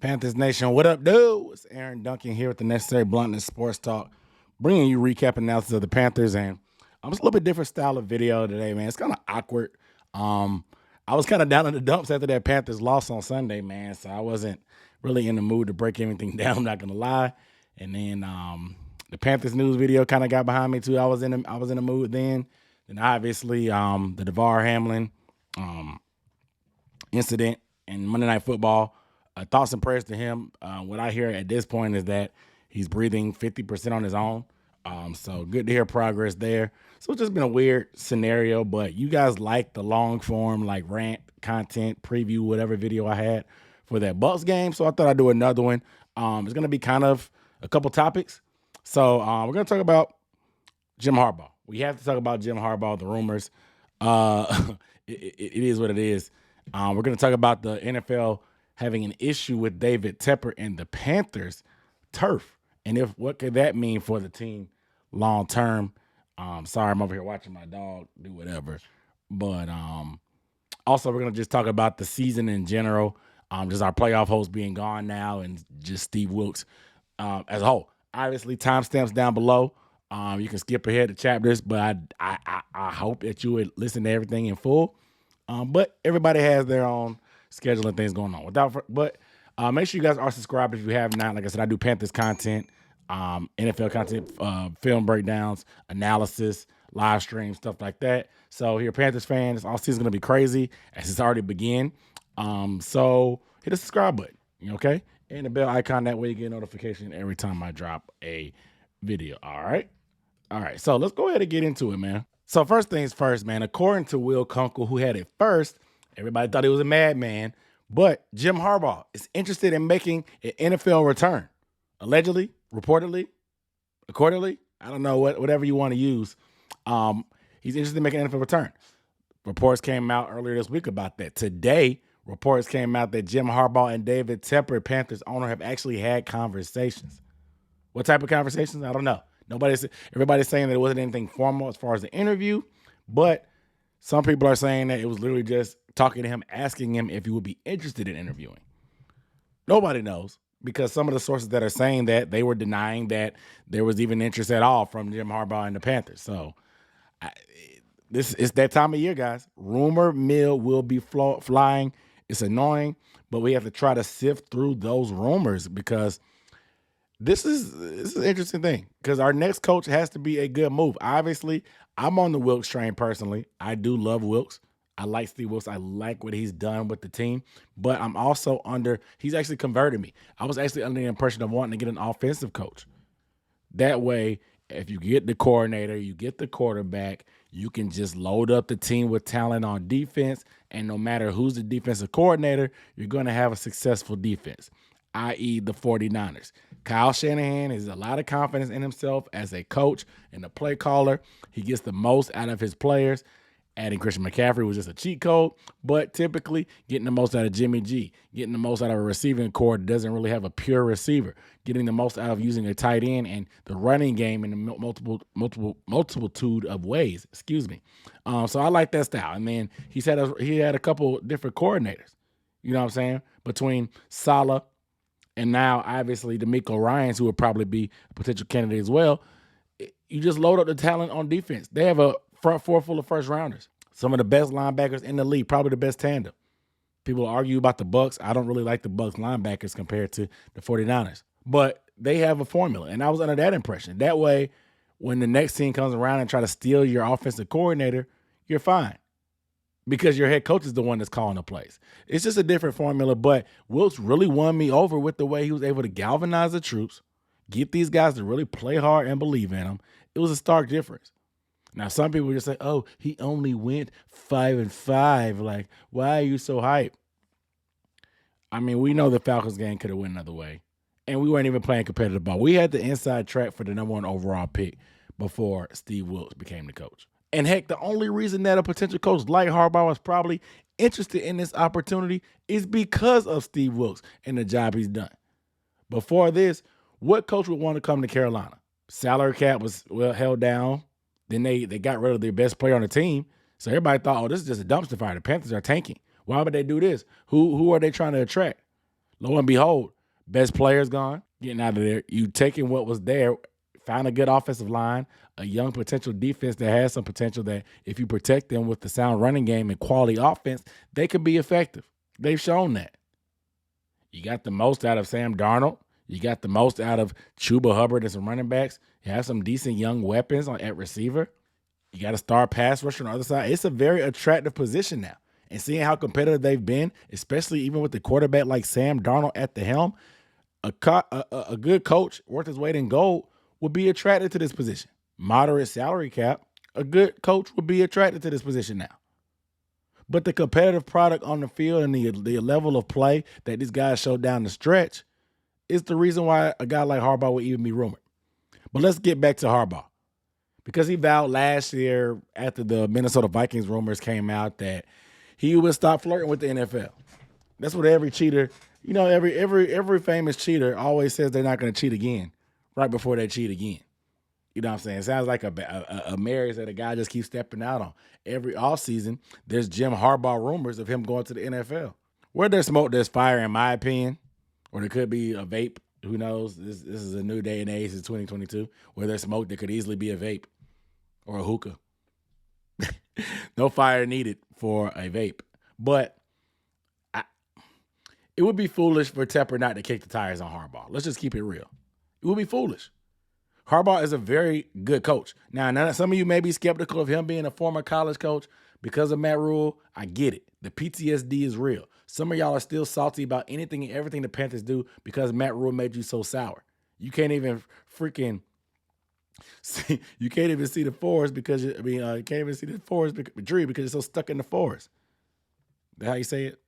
Panthers Nation, what up, dude? It's Aaron Duncan here with the Necessary Bluntness Sports Talk, bringing you recap analysis of the Panthers. And it's a little bit different style of video today, man. It's kind of awkward. I was kind of down in the dumps after that Panthers loss on Sunday, man. So I wasn't really in the mood to break everything down. I'm not gonna lie. And then the Panthers news video kind of got behind me too. I was in the mood then. Then obviously the DeVar Hamlin incident and Monday Night Football. Thoughts and prayers to him. What I hear at this point is that he's breathing 50% on his own. So good to hear progress there. So it's just been a weird scenario, but you guys like the long form, like rant, content, preview, whatever video I had for that Bucks game. So I thought I'd do another one. It's going to be kind of a couple topics. So we're going to talk about Jim Harbaugh. We have to talk about Jim Harbaugh, the rumors. It is what it is. We're going to talk about the NFL having an issue with David Tepper and the Panthers turf. And what could that mean for the team long term? Sorry, I'm over here watching my dog do whatever. But also, we're going to just talk about the season in general, just our playoff host being gone now and just Steve Wilks as a whole. Obviously, timestamps down below. You can skip ahead to chapters, but I hope that you would listen to everything in full. But everybody has their own schedule and things going on. Make sure you guys are subscribed if you have not. Like I said, I do Panthers content, NFL content, film breakdowns, analysis, live streams, stuff like that. So here, Panthers fans, all season's gonna be crazy as it's already begun. So hit the subscribe button, okay? And the bell icon, that way you get a notification every time I drop a video. All right. So let's go ahead and get into it, man. So first things first, man. According to Will Kunkel, who had it first, everybody thought he was a madman, but Jim Harbaugh is interested in making an NFL return. Allegedly, reportedly, accordingly, I don't know, whatever you want to use. He's interested in making an NFL return. Reports came out earlier this week about that. Today, reports came out that Jim Harbaugh and David Tepper, Panthers owner, have actually had conversations. What type of conversations? I don't know. Everybody's saying that it wasn't anything formal as far as the interview, but some people are saying that it was literally just talking to him, asking him if he would be interested in interviewing. Nobody knows, because some of the sources that are saying that, they were denying that there was even interest at all from Jim Harbaugh and the Panthers. So this is that time of year, guys. Rumor mill will be flying. It's annoying, but we have to try to sift through those rumors, because this is an interesting thing, because our next coach has to be a good move. Obviously, I'm on the Wilks train personally. I do love Wilks. I like Steve Wilks. I like what he's done with the team, but I'm also he's actually converted me. I was actually under the impression of wanting to get an offensive coach. That way, if you get the coordinator, you get the quarterback, you can just load up the team with talent on defense, and no matter who's the defensive coordinator, you're going to have a successful defense, i.e. the 49ers. Kyle Shanahan has a lot of confidence in himself as a coach and a play caller. He gets the most out of his players. Adding Christian McCaffrey was just a cheat code, but typically getting the most out of Jimmy G, getting the most out of a receiving core that doesn't really have a pure receiver, getting the most out of using a tight end and the running game in a multitude of ways. So I like that style. And then he had a couple different coordinators. You know what I'm saying? Between Saleh and now, obviously, DeMeco Ryans, who would probably be a potential candidate as well. You just load up the talent on defense. They have a front four full of first rounders. Some of the best linebackers in the league, probably the best tandem. People argue about the Bucks. I don't really like the Bucks linebackers compared to the 49ers. But they have a formula, and I was under that impression. That way, when the next team comes around and try to steal your offensive coordinator, you're fine, because your head coach is the one that's calling the plays. It's just a different formula, but Wilks really won me over with the way he was able to galvanize the troops, get these guys to really play hard and believe in him. It was a stark difference. Now, some people just say, oh, he only went 5-5. Like, why are you so hyped? I mean, we know the Falcons game could have went another way, and we weren't even playing competitive ball. We had the inside track for the number 1 overall pick before Steve Wilks became the coach. And heck, the only reason that a potential coach like Harbaugh was probably interested in this opportunity is because of Steve Wilks and the job he's done. Before this, what coach would want to come to Carolina? Salary cap was held down. Then they got rid of their best player on the team. So everybody thought, oh, this is just a dumpster fire. The Panthers are tanking. Why would they do this? Who are they trying to attract? Lo and behold, best player's gone, getting out of there. You taking what was there, found a good offensive line, a young potential defense that has some potential that if you protect them with the sound running game and quality offense, they could be effective. They've shown that. You got the most out of Sam Darnold. You got the most out of Chuba Hubbard and some running backs. You have some decent young weapons at receiver. You got a star pass rusher on the other side. It's a very attractive position now. And seeing how competitive they've been, especially even with the quarterback like Sam Darnold at the helm, a good coach worth his weight in gold would be attracted to this position. Moderate salary cap, a good coach would be attracted to this position now. But the competitive product on the field and the level of play that these guys show down the stretch is the reason why a guy like Harbaugh would even be rumored. But let's get back to Harbaugh. Because he vowed last year after the Minnesota Vikings rumors came out that he would stop flirting with the NFL. That's what every cheater, every famous cheater always says they're not going to cheat again right before they cheat again. You know what I'm saying? It sounds like a marriage that a guy just keeps stepping out on. Every offseason, there's Jim Harbaugh rumors of him going to the NFL. Where there's smoke, there's fire, in my opinion. Or there could be a vape. Who knows? This is a new day and age. It's 2022. Where there's smoke, there could easily be a vape or a hookah. No fire needed for a vape. But it would be foolish for Tepper not to kick the tires on Harbaugh. Let's just keep it real. It would be foolish. Harbaugh is a very good coach. Now, some of you may be skeptical of him being a former college coach because of Matt Rule. I get it. The PTSD is real. Some of y'all are still salty about anything and everything the Panthers do because Matt Rule made you so sour. You can't even freaking see. You can't even see the forest because you can't even see the forest tree because you're so stuck in the forest. That's how you say it?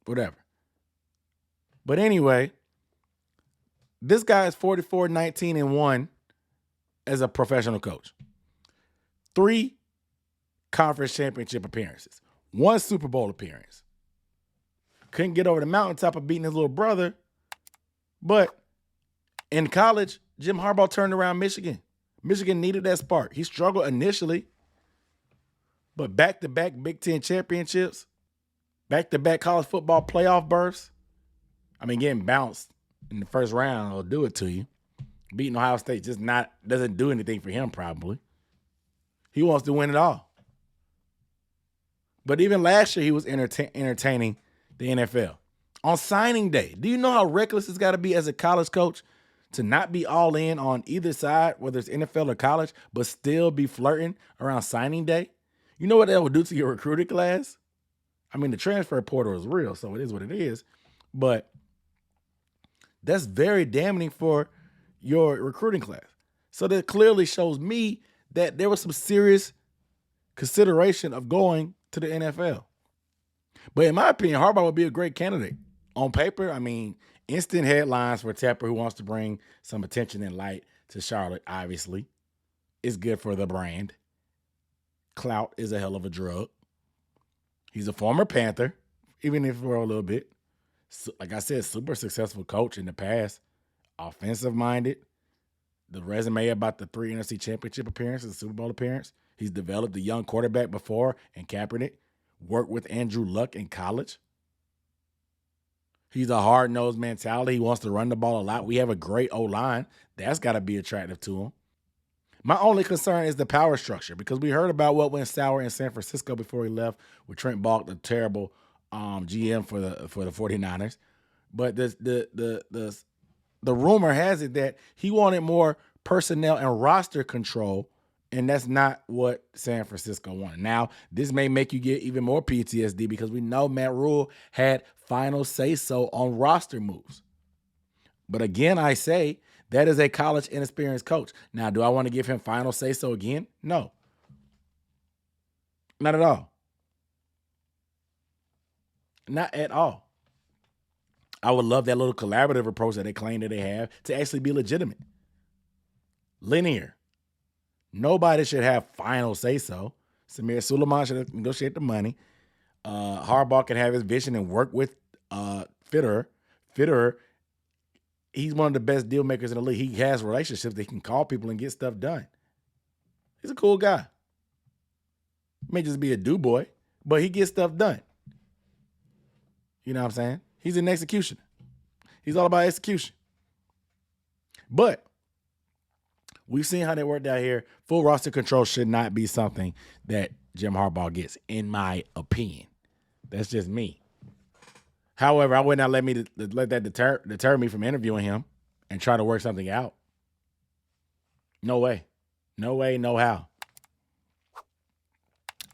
Whatever. But anyway, this guy is 44-19-1 as a professional coach. 3 conference championship appearances. 1 Super Bowl appearance. Couldn't get over the mountaintop of beating his little brother. But in college, Jim Harbaugh turned around Michigan. Michigan needed that spark. He struggled initially, but back-to-back Big Ten championships, back-to-back college football playoff berths. Getting bounced in the first round will do it to you. Beating Ohio State doesn't do anything for him probably. He wants to win it all. But even last year, he was entertaining the NFL. On signing day, do you know how reckless it's got to be as a college coach to not be all in on either side, whether it's NFL or college, but still be flirting around signing day? You know what that would do to your recruiting class? The transfer portal is real, so it is what it is. But that's very damning for your recruiting class. So that clearly shows me that there was some serious consideration of going to the NFL. But in my opinion, Harbaugh would be a great candidate. On paper, instant headlines for Tepper, who wants to bring some attention and light to Charlotte, obviously. It's good for the brand. Clout is a hell of a drug. He's a former Panther, even if for a little bit. Like I said, super successful coach in the past. Offensive-minded. The resume about the 3 NFC championship appearances, Super Bowl appearance. He's developed a young quarterback before in Kaepernick. Worked with Andrew Luck in college. He's a hard-nosed mentality. He wants to run the ball a lot. We have a great O-line. That's got to be attractive to him. My only concern is the power structure because we heard about what went sour in San Francisco before he left with Trent Balk, the terrible GM for the 49ers. But the rumor has it that he wanted more personnel and roster control, and that's not what San Francisco wanted. Now, this may make you get even more PTSD because we know Matt Rule had final say-so on roster moves. But again, I say that is a college inexperienced coach. Now, do I want to give him final say-so again? No. Not at all. Not at all. I would love that little collaborative approach that they claim that they have to actually be legitimate. Linear. Nobody should have final say-so. Samir Suleiman should negotiate the money. Harbaugh can have his vision and work with Fitterer. Fitterer, he's one of the best deal makers in the league. He has relationships that he can call people and get stuff done. He's a cool guy. May just be a do-boy, but he gets stuff done. You know what I'm saying? He's an executioner. He's all about execution. But we've seen how they worked out here. Full roster control should not be something that Jim Harbaugh gets, in my opinion. That's just me. However, I would not let that deter me from interviewing him and try to work something out. No way. No way, no how.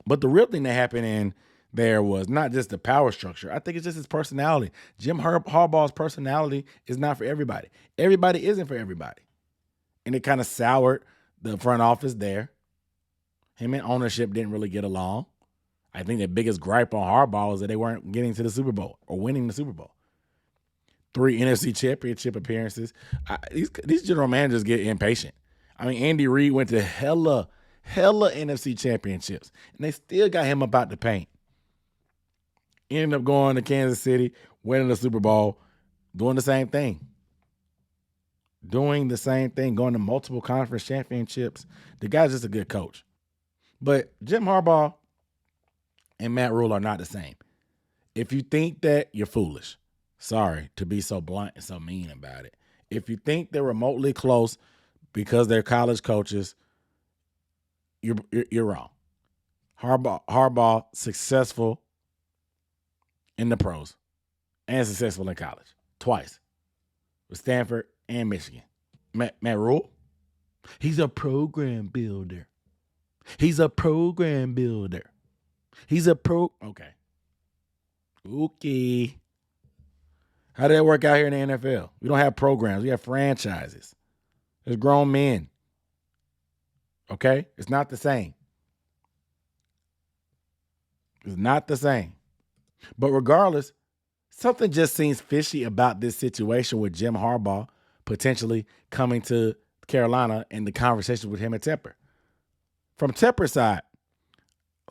But the real thing that happened in there was not just the power structure. I think it's just his personality. Jim Harbaugh's personality is not for everybody. Everybody isn't for everybody. And it kind of soured the front office there. Him and ownership didn't really get along. I think the biggest gripe on Harbaugh was that they weren't getting to the Super Bowl or winning the Super Bowl. 3 NFC championship appearances. These general managers get impatient. I mean, Andy Reid went to hella NFC championships, and they still got him about the paint. Ended up going to Kansas City, winning the Super Bowl, doing the same thing. Going to multiple conference championships. The guy's just a good coach. But Jim Harbaugh and Matt Rule are not the same. If you think that, you're foolish. Sorry to be so blunt and so mean about it. If you think they're remotely close because they're college coaches, you're wrong. Harbaugh successful in the pros and successful in college twice with Stanford and Michigan. Matt Rule, he's a program builder. Okay. How did that work out here in the NFL? We don't have programs. We have franchises. There's grown men. Okay? It's not the same. It's not the same. But regardless, something just seems fishy about this situation with Jim Harbaugh potentially coming to Carolina and the conversation with him and Tepper. From Tepper's side,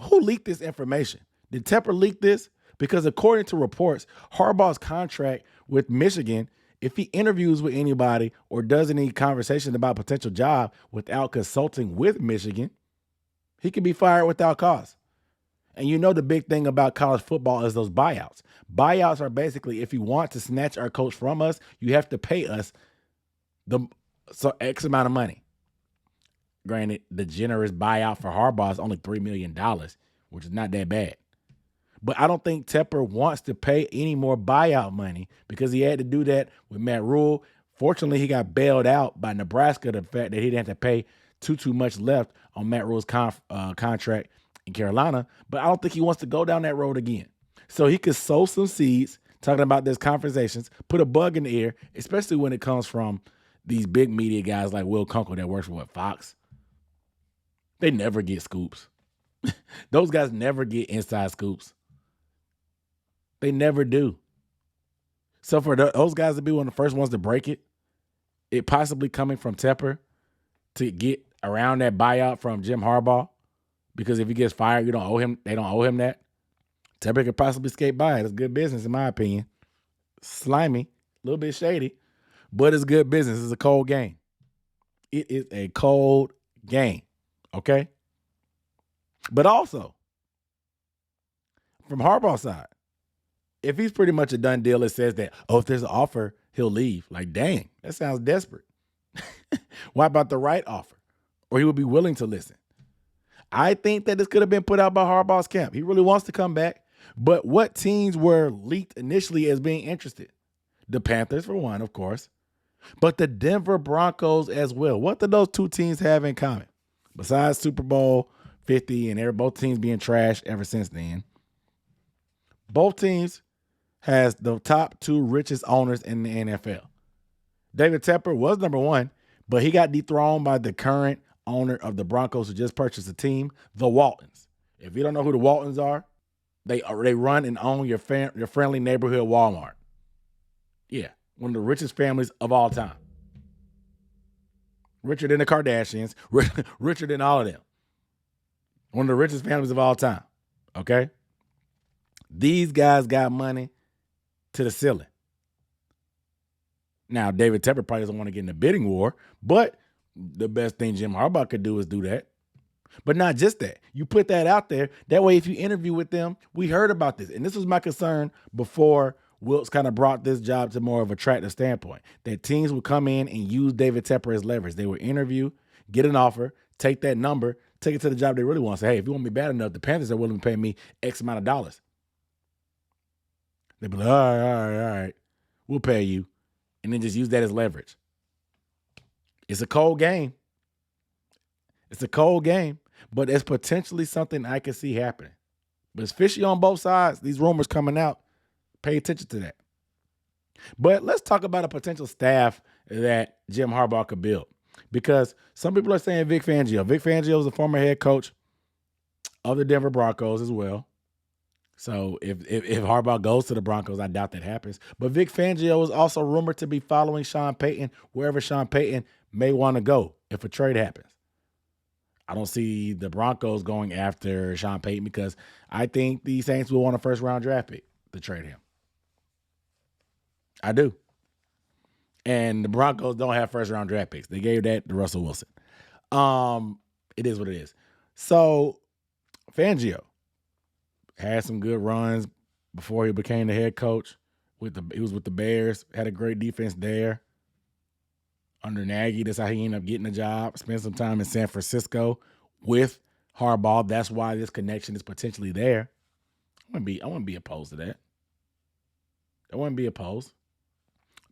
who leaked this information? Did Tepper leak this? Because according to reports, Harbaugh's contract with Michigan, if he interviews with anybody or does any conversation about potential job without consulting with Michigan, he can be fired without cause. And you know the big thing about college football is those buyouts. Buyouts are basically, if you want to snatch our coach from us, you have to pay us X amount of money. Granted, the generous buyout for Harbaugh is only $3 million, which is not that bad. But I don't think Tepper wants to pay any more buyout money because he had to do that with Matt Rule. Fortunately, he got bailed out by Nebraska, the fact that he didn't have to pay too much left on Matt Rule's contract in Carolina. But I don't think he wants to go down that road again. So he could sow some seeds, talking about these conversations, put a bug in the air, especially when it comes from these big media guys like Will Kunkel that works for Fox. They never get scoops. Those guys never get inside scoops. They never do. So for those guys to be one of the first ones to break it possibly coming from Tepper to get around that buyout from Jim Harbaugh, because if he gets fired, they don't owe him that. Tepper could possibly skate by it. It's good business, in my opinion. Slimy, a little bit shady, but it's good business. It's a cold game. It is a cold game, okay? But also, from Harbaugh's side, if he's pretty much a done deal, it says that, if there's an offer, he'll leave. Like, dang, that sounds desperate. Why about the right offer? Or he would be willing to listen. I think that this could have been put out by Harbaugh's camp. He really wants to come back. But what teams were leaked initially as being interested? The Panthers, for one, of course. But the Denver Broncos as well. What do those two teams have in common? Besides Super Bowl 50 and both teams being trashed ever since then. Both teams has the top 2 richest owners in the NFL. David Tepper was number 1, but he got dethroned by the current owner of the Broncos who just purchased the team, the Waltons. If you don't know who the Waltons are, they run and own your friendly neighborhood Walmart. Yeah, one of the richest families of all time. Richer than the Kardashians, richer than all of them. One of the richest families of all time, okay? These guys got money to the ceiling. Now, David Tepper probably doesn't want to get in a bidding war, but the best thing Jim Harbaugh could do is do that. But not just that. You put that out there. That way, if you interview with them, we heard about this. And this was my concern before Wilks kind of brought this job to more of a attractive standpoint, that teams would come in and use David Tepper as leverage. They would interview, get an offer, take that number, take it to the job they really want. Say, hey, if you want me bad enough, the Panthers are willing to pay me X amount of dollars. They'd be like, all right, we'll pay you. And then just use that as leverage. It's a cold game. But it's potentially something I can see happening. But it's fishy on both sides. These rumors coming out. Pay attention to that. But let's talk about a potential staff that Jim Harbaugh could build. Because some people are saying Vic Fangio. Vic Fangio is a former head coach of the Denver Broncos as well. So if Harbaugh goes to the Broncos, I doubt that happens. But Vic Fangio is also rumored to be following Sean Payton wherever Sean Payton may want to go if a trade happens. I don't see the Broncos going after Sean Payton because I think the Saints will want a first-round draft pick to trade him. I do. And the Broncos don't have first-round draft picks. They gave that to Russell Wilson. It is what it is. So Fangio had some good runs before he became the head coach. He was with the Bears, had a great defense there. Under Nagy, that's how he ended up getting a job. Spent some time in San Francisco with Harbaugh. That's why this connection is potentially there. I wouldn't be opposed to that. I wouldn't be opposed.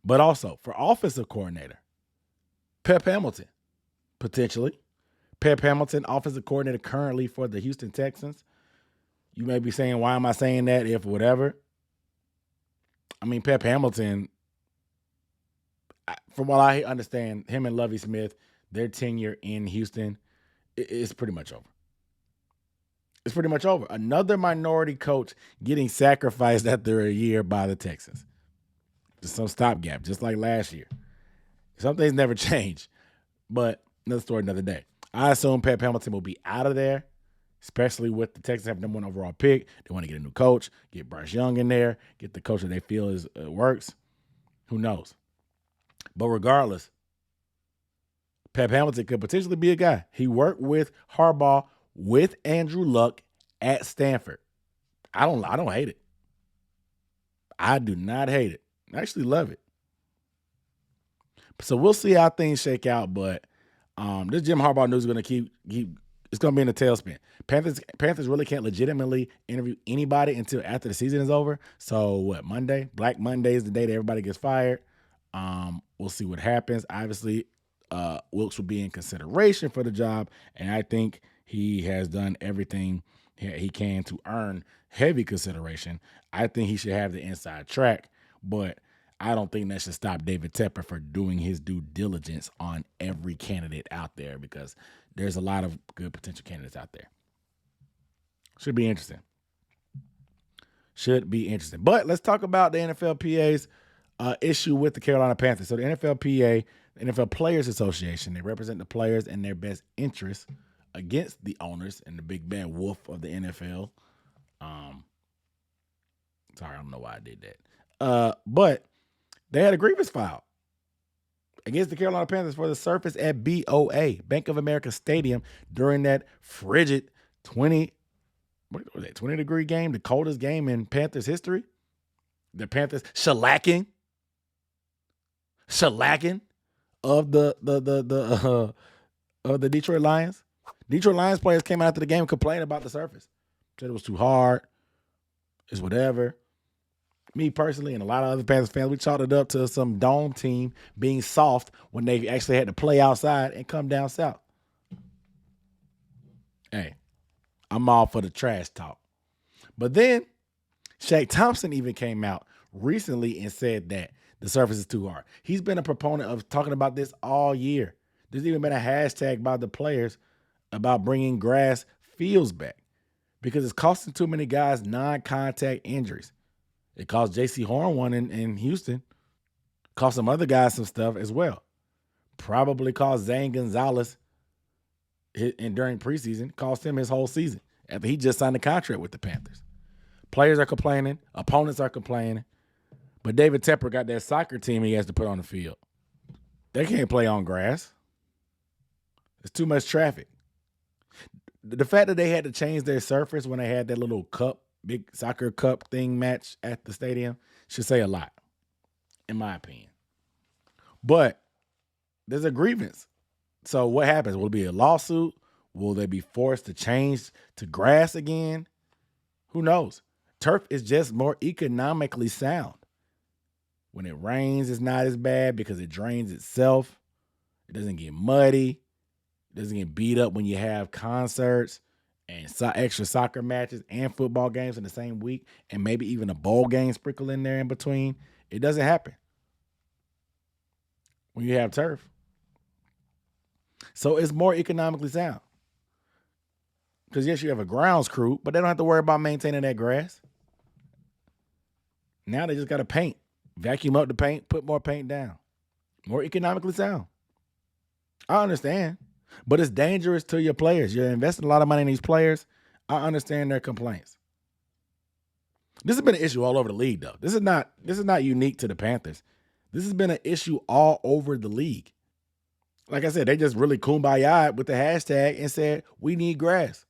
But also, for offensive coordinator, Pep Hamilton, potentially. Pep Hamilton, offensive coordinator currently for the Houston Texans. You may be saying, why am I saying that if whatever? I mean, Pep Hamilton, from what I understand, him and Lovie Smith, their tenure in Houston is pretty much over. It's pretty much over. Another minority coach getting sacrificed after a year by the Texans. Just some stopgap, just like last year. Some things never change, but another story, another day. I assume Pep Hamilton will be out of there, especially with the Texans having number one overall pick. They want to get a new coach, get Bryce Young in there, get the coach that they feel works. Who knows? But regardless, Pep Hamilton could potentially be a guy. He worked with Harbaugh, with Andrew Luck at Stanford. I don't hate it. I do not hate it. I actually love it. So we'll see how things shake out, but this Jim Harbaugh news is going to keep it's going to be in a tailspin. Panthers really can't legitimately interview anybody until after the season is over. So what, Monday? Black Monday is the day that everybody gets fired. We'll see what happens. Obviously, Wilks will be in consideration for the job, and I think he has done everything he can to earn heavy consideration. I think he should have the inside track, but I don't think that should stop David Tepper for doing his due diligence on every candidate out there because there's a lot of good potential candidates out there. Should be interesting. But let's talk about the NFLPA's issue with the Carolina Panthers. So the NFLPA, the NFL Players Association, they represent the players and their best interests against the owners and the big bad wolf of the NFL. Sorry, I don't know why I did that. But they had a grievance filed against the Carolina Panthers for the surface at BOA, Bank of America Stadium, during that frigid 20-degree game, the coldest game in Panthers history. The Panthers shellacking of the Detroit Lions. Detroit Lions players came out after the game and complained about the surface. Said it was too hard. It's whatever. Me personally and a lot of other Panthers fans, we chalked it up to some dome team being soft when they actually had to play outside and come down south. Hey, I'm all for the trash talk. But then Shaq Thompson even came out recently and said that the surface is too hard. He's been a proponent of talking about this all year. There's even been a hashtag by the players about bringing grass fields back because it's costing too many guys non-contact injuries. It cost J.C. Horn one in Houston. Cost some other guys some stuff as well. Probably cost Zane Gonzalez during preseason. Cost him his whole season after he just signed a contract with the Panthers. Players are complaining. Opponents are complaining. But David Tepper got that soccer team he has to put on the field. They can't play on grass. There's too much traffic. The fact that they had to change their surface when they had that little cup, big soccer cup thing match at the stadium should say a lot, in my opinion. But there's a grievance. So what happens? Will it be a lawsuit? Will they be forced to change to grass again? Who knows? Turf is just more economically sound. When it rains, it's not as bad because it drains itself. It doesn't get muddy. It doesn't get beat up when you have concerts and extra soccer matches and football games in the same week, and maybe even a bowl game sprinkled in there in between. It doesn't happen when you have turf. So it's more economically sound. Because yes, you have a grounds crew, but they don't have to worry about maintaining that grass. Now they just got to paint, vacuum up the paint, put more paint down. More economically sound. I understand, but it's dangerous to your players. You're investing a lot of money in these players. I understand their complaints. This has been an issue all over the league, though. This is not unique to the Panthers. This has been an issue all over the league. Like I said, they just really kumbaya with the hashtag and said, we need grass.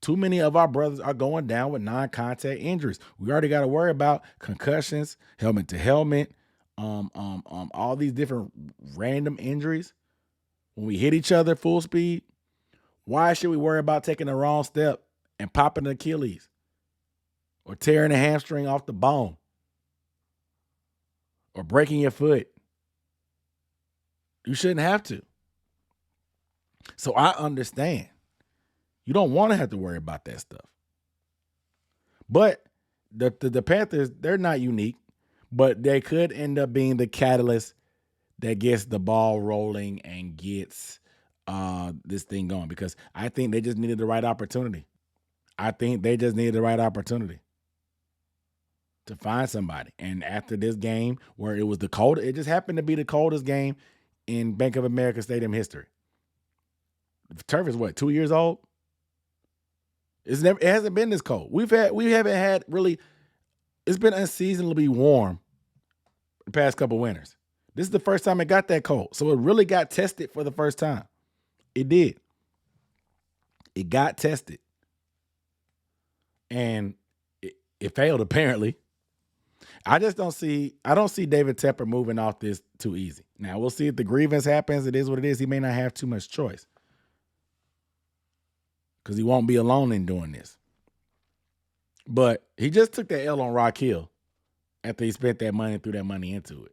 Too many of our brothers are going down with non-contact injuries. We already got to worry about concussions, helmet to helmet, all these different random injuries. When we hit each other full speed, why should we worry about taking the wrong step and popping an Achilles or tearing a hamstring off the bone or breaking your foot? You shouldn't have to. So I understand. You don't want to have to worry about that stuff. But the Panthers, they're not unique, but they could end up being the catalyst that gets the ball rolling and gets this thing going, because I think they just needed the right opportunity. I think they just needed the right opportunity to find somebody. And after this game, where it was the coldest, it just happened to be the coldest game in Bank of America Stadium history. The turf is what, 2 years old? It hasn't been this cold. We haven't had really. It's been unseasonably warm the past couple winters. This is the first time it got that cold, so it really got tested for the first time. It did. It got tested, and it failed apparently. I don't see David Tepper moving off this too easy. Now we'll see if the grievance happens. It is what it is. He may not have too much choice, because he won't be alone in doing this. But he just took that L on Rock Hill after he spent that money and threw that money into it.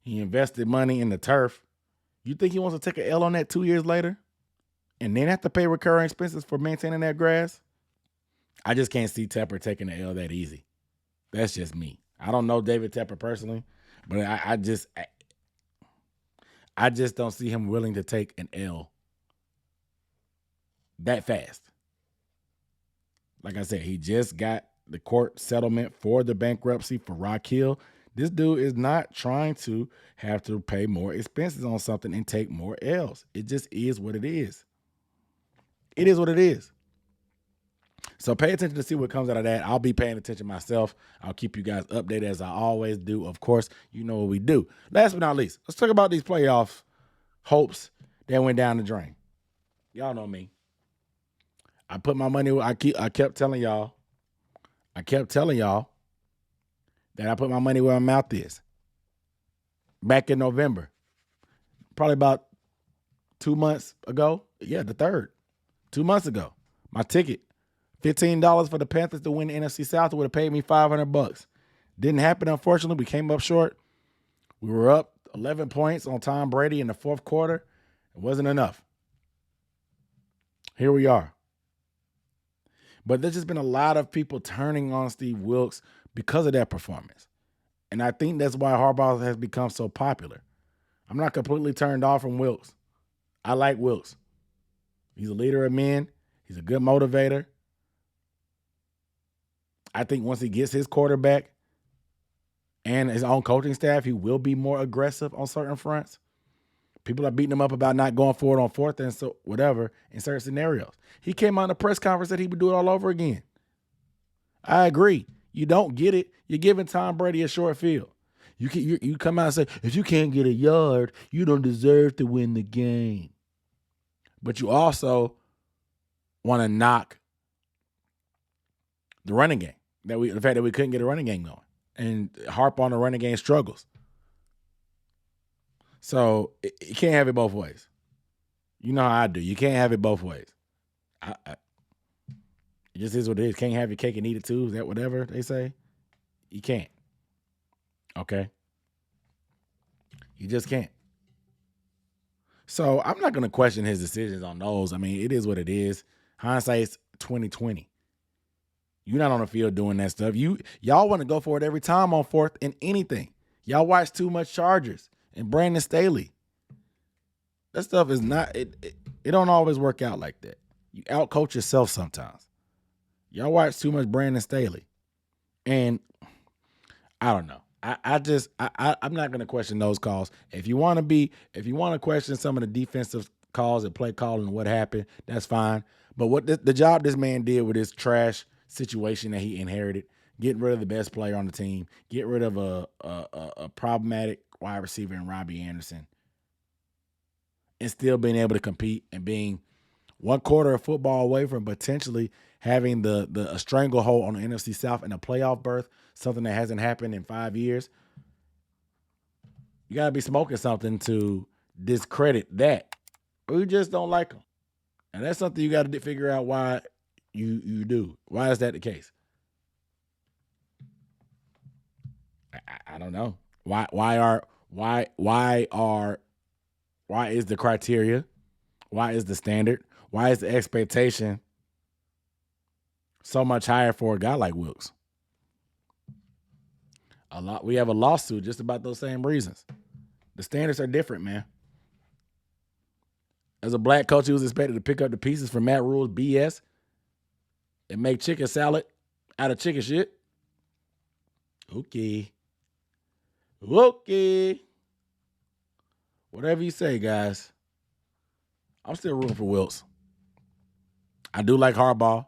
He invested money in the turf. You think he wants to take an L on that 2 years later and then have to pay recurring expenses for maintaining that grass? I just can't see Tepper taking an L that easy. That's just me. I don't know David Tepper personally, but I just don't see him willing to take an L that fast. Like I said, he just got the court settlement for the bankruptcy for Rock Hill. This dude is not trying to have to pay more expenses on something and take more L's. It just is what it is. It is what it is. So pay attention to see what comes out of that. I'll be paying attention myself. I'll keep you guys updated as I always do. Of course, you know what we do. Last but not least, let's talk about these playoff hopes that went down the drain. Y'all know me. I put my money. I kept telling y'all that I put my money where my mouth is. Back in November, probably about 2 months ago. Yeah, the 3rd. 2 months ago, my ticket, $15 for the Panthers to win the NFC South, would have paid me $500. Didn't happen, unfortunately. We came up short. We were up 11 points on Tom Brady in the fourth quarter. It wasn't enough. Here we are. But there's just been a lot of people turning on Steve Wilks because of that performance. And I think that's why Harbaugh has become so popular. I'm not completely turned off from Wilks. I like Wilks. He's a leader of men. He's a good motivator. I think once he gets his quarterback and his own coaching staff, he will be more aggressive on certain fronts. People are beating him up about not going forward on fourth and so whatever in certain scenarios. He came out in a press conference that he would do it all over again. I agree. You don't get it. You're giving Tom Brady a short field. You come out and say, if you can't get a yard, you don't deserve to win the game. But you also want to knock the running game. The fact that we couldn't get a running game going. and harp on the running game struggles. So you can't have it both ways. You know how I do. You can't have it both ways. It just is what it is. Can't have your cake and eat it too. Is that whatever they say? You can't. Okay? You just can't. So I'm not going to question his decisions on those. I mean, it is what it is. Hindsight's 2020. You're not on the field doing that stuff. Y'all want to go for it every time on fourth and anything. Y'all watch too much Chargers and Brandon Staley. That stuff is not, it don't always work out like that. You outcoach yourself sometimes. Y'all watch too much Brandon Staley. And I don't know. I'm not going to question those calls. If you want to question some of the defensive calls and play calling and what happened, that's fine. But what the job this man did with this trash situation that he inherited, getting rid of the best player on the team, get rid of a problematic wide receiver in Robbie Anderson, and still being able to compete and being one quarter of football away from potentially having a stranglehold on the NFC South and a playoff berth, something that hasn't happened in 5 years. You got to be smoking something to discredit that. Or you just don't like them. And that's something you got to figure out why you do. Why is that the case? I don't know. Why is the criteria? Why is the standard? Why is the expectation so much higher for a guy like Wilks? We have a lawsuit just about those same reasons. The standards are different, man. As a black coach, he was expected to pick up the pieces from Matt Rule's BS and make chicken salad out of chicken shit. Okay. Whatever you say, guys. I'm still rooting for Wilks. I do like Harbaugh.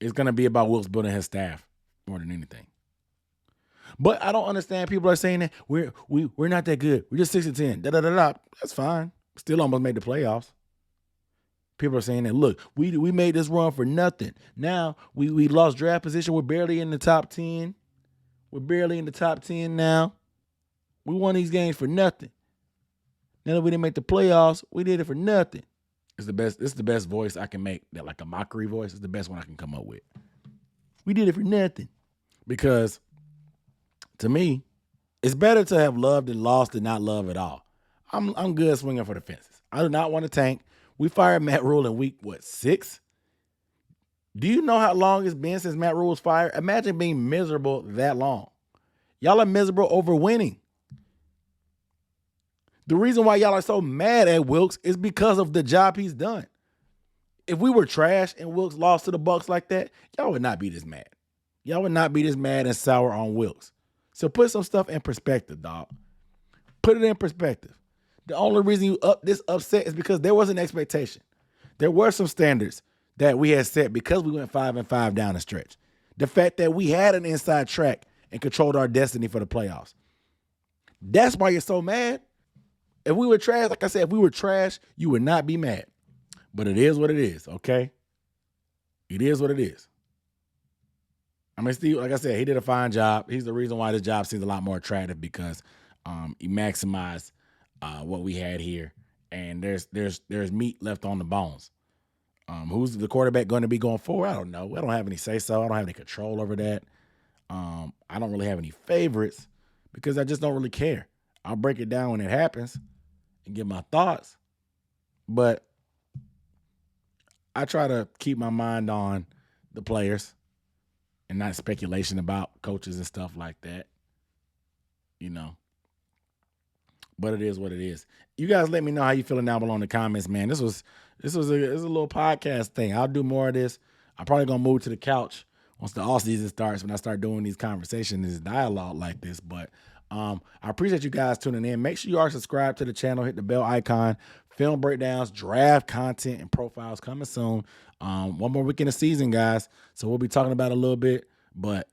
It's going to be about Wilks building his staff more than anything. But I don't understand people are saying that we're not that good. We're just 6-10. That's fine. Still almost made the playoffs. People are saying that, look, we made this run for nothing. Now we lost draft position. We're barely in the top 10. We're barely in the top 10 now. We won these games for nothing. Now that we didn't make the playoffs, we did it for nothing. It's the best voice I can make. That, like a mockery voice, is the best one I can come up with. We did it for nothing. Because to me, it's better to have loved and lost than not love at all. I'm good swinging for the fences. I do not want to tank. We fired Matt Rule in week, 6? Do you know how long it's been since Matt Rule was fired? Imagine being miserable that long. Y'all are miserable over winning. The reason why y'all are so mad at Wilks is because of the job he's done. If we were trash and Wilks lost to the Bucs like that, y'all would not be this mad. Y'all would not be this mad and sour on Wilks. So put some stuff in perspective, dog. Put it in perspective. The only reason you this upset is because there was an expectation. There were some standards that we had set because we went 5-5 down the stretch. The fact that we had an inside track and controlled our destiny for the playoffs. That's why you're so mad. If we were trash, like I said, if we were trash, you would not be mad. But it is what it is, okay? It is what it is. I mean, Steve, like I said, he did a fine job. He's the reason why this job seems a lot more attractive because he maximized what we had here, and there's meat left on the bones. Who's the quarterback going to be going forward? I don't know. I don't have any say-so. I don't have any control over that. I don't really have any favorites because I just don't really care. I'll break it down when it happens and give my thoughts, but I try to keep my mind on the players and not speculation about coaches and stuff like that, you know. But it is what it is. You guys let me know how you feeling down below in the comments, man. This was a little podcast thing. I'll do more of this. I'm probably going to move to the couch once the off season starts, when I start doing these conversations, this dialogue like this. But I appreciate you guys tuning in. Make sure you are subscribed to the channel. Hit the bell icon. Film breakdowns, draft content, and profiles coming soon. One more week in the season, guys. So we'll be talking about it a little bit, but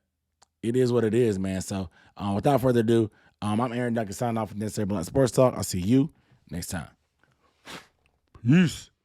it is what it is, man. So without further ado, I'm Aaron Duncan signing off from Necessary Blunt Sports Talk. I'll see you next time. Peace.